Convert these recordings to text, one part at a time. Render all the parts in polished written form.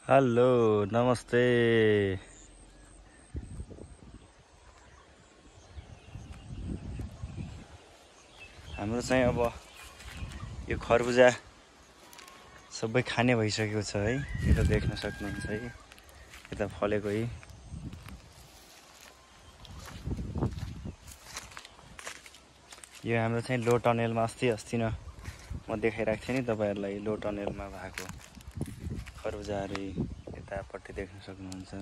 Hello नमस्ते। हाम्रो चाहिँ अब यो खरबुजा सबै खाने भइसकेको छ है। यता देख्न सक्नुहुन्छ है, यता फलेको है। यो हाम्रो चाहिँ लो टनेलमा अस्ति न म देखाइरहेको थिएँ नि तपाईहरुलाई, लो टनेलमा भएको खरबुजाहरू यतापट्टि देख्न सक्नुहुन्छ,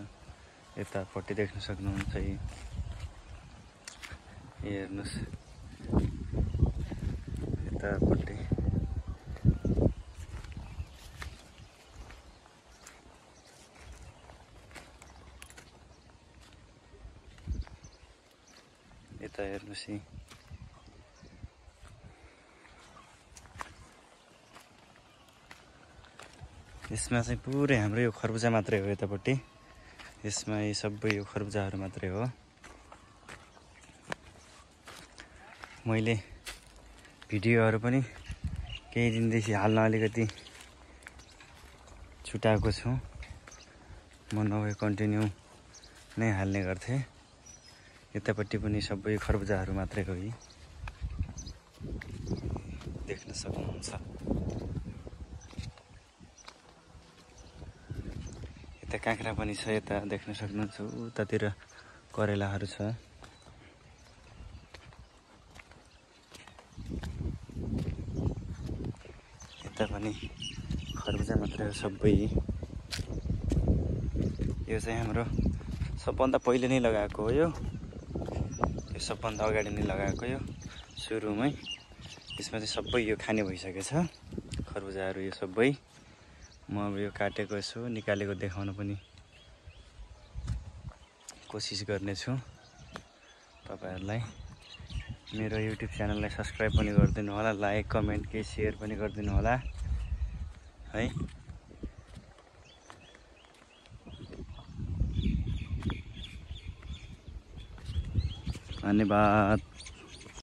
यतापट्टि देख्न सक्नुहुन्छ है। हेर्नुस् यतापट्टि यता हेर्नुस् है। यसमा चाहिँ पुरै हाम्रो यो खरबुजा मात्रै हो। यतापट्टि यसमा यी सबै यो खरबुजाहरू मात्रै हो। मैले भिडियोहरू पनि केही दिनदेखि हाल्न अलिकति छुटाएको छु। म नभए कन्टिन्यू नै हाल्ने गर्थे। यतापट्टि पनि सबै खरबुजाहरू मात्रै हो। देख्न सक्नुहुन्छ। यता काँक्रा पनि छ, यता देख्न सक्नुहुन्छ। उतातिर करेलाहरू छ। यता पनि खरबुजा मात्रै हो सबै। यो चाहिँ हाम्रो सबभन्दा पहिले नै लगाएको हो। यो सबभन्दा अगाडि नै लगाएको, यो सुरुमै। यसमा चाहिँ सबै यो खाने भइसकेछ खरबुजाहरू यो सबै। म अब यो काटेको यसो निकालेको देखाउन पनि कोसिस गर्नेछु तपाईहरुलाई। मेरो युट्युब च्यानललाई सब्स्क्राइब पनि गरिदिनु होला, लाइक कमेन्ट केही सेयर पनि गरिदिनु होला है। धन्यवाद।